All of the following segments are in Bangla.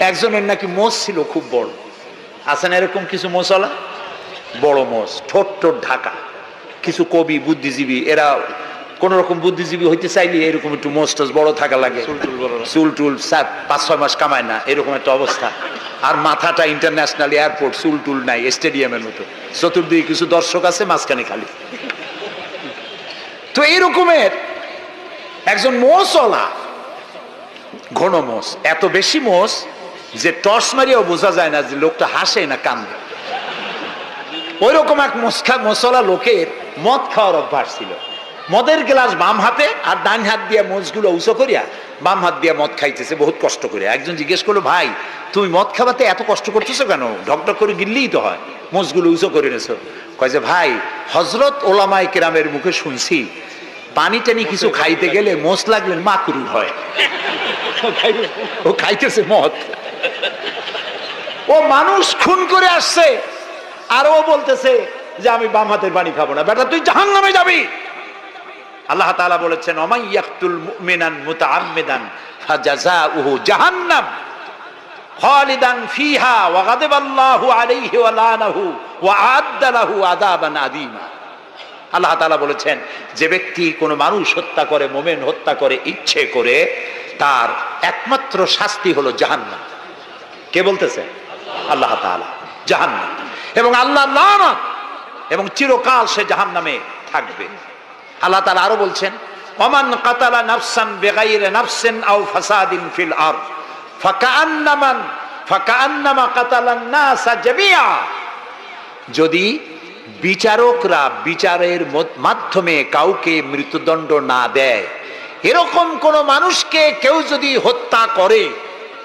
একজনের নাকি মোষ ছিল খুব বড়। আছে না এরকম কিছু মোষওয়ালা, বড় মোষ, ঠোঁট ঠোঁট ঢাকা। কিছু কবি বুদ্ধিজীবী এরা কোন রকম বুদ্ধিজীবী হইতে চাইলে এরকম একটু মোষ টোষ বড় থাকা লাগে, চুল টুল 5-6 মাস কামায় না, এরকম একটা অবস্থা। আর মাথাটা ইন্টারন্যাশনাল এয়ারপোর্ট, চুল টুল নাই, স্টেডিয়ামের মতো, চতুর্দিকে কিছু দর্শক আছে, মাঝখানে খালি। তো এইরকমের একজন মোষওয়ালা, ঘন মোষ, এত বেশি মোষ যে টর্চ মারিয়াও বোঝা যায় না যে লোকটা হাসে না কান্দে। ওই রকম এক মোষওয়ালা লোকের মদ খাওয়ার অভ্যাস ছিল। মদের গ্লাস বাম হাতে আর ডান হাত দিয়ে মোষগুলো উঁচু করিয়া বাম হাত দিয়ে মদ খাইতেছে বহুত কষ্ট করে। একজন জিজ্ঞেস করলো, ভাই তুমি মদ খাওয়াতে এত কষ্ট করতেছো কেন? ঢকঢক করে গিললেই তো হয়, মোষগুলো উঁচু করে নেছো। কয় যে ভাই, হযরত ওলামায়ে কেরামের মুখে শুনছি পানি টানি কিছু খাইতে গেলে মোষ লাগলে মাকরুহ হয়। ও খাইতেছে মদ, ও মানুষ খুন করে আসছে, আর ও বলতেছে যে আমি বাম হাতের পানি খাবো না। বেটা তুই জাহান্নামে যাবি। আল্লাহ তাআলা বলেছেন, ওমাই ইয়াকতুল মুমিনান মুতাআম্মিদান ফাজাযাউহু জাহান্নাম খালিদান ফিহা ওয়া গাদাবাল্লাহু আলাইহি ওয়া লানাহু ওয়া আ'আদ্দা লাহু আযাবান আযীমা। আল্লাহ তাআলা বলেছেন, যে ব্যক্তি কোনো মানুষ হত্যা করে, মুমিন হত্যা করে ইচ্ছে করে, তার একমাত্র শাস্তি হলো জাহান্নাম। কে বলতেছে? আল্লাহ তাআলা। জাহান্নাম এবং আল্লাহ লানত, এবং চিরকাল সে জাহান্নামে থাকবে। আল্লাহ তাআলা আরো বলছেন, ওমান কাতালা নাফসান বিগাইরি নাফসিন আও ফাসাদিন ফিল আরদ ফাকান্নামা কাতালান নাসা জামিআ। যদি বিচারকরা বিচারের মাধ্যমে কাউকে মৃত্যুদণ্ড না দেয়, এরকম কোন মানুষকে কেউ যদি হত্যা করে,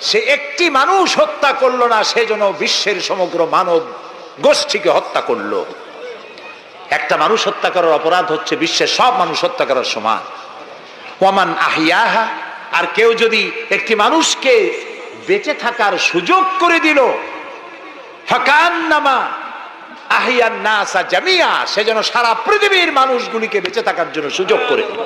সে একটি মানুষ হত্যা করলো না, সে যেন বিশ্বের সমগ্র মানব গোষ্ঠীকে হত্যা করলো। একটা মানুষ হত্যা করার অপরাধ হচ্ছে বিশ্বের সব মানুষ হত্যা করার সমান। ওয়ামান আহিয়াহা, আর কেউ যদি একটি মানুষকে বেঁচে থাকার সুযোগ করে দিল, ফাকান্নামা আহিয়ান নাসা জামিয়া, সে যেন সারা পৃথিবীর মানুষগুলিকে বেঁচে থাকার জন্য সুযোগ করে দিল।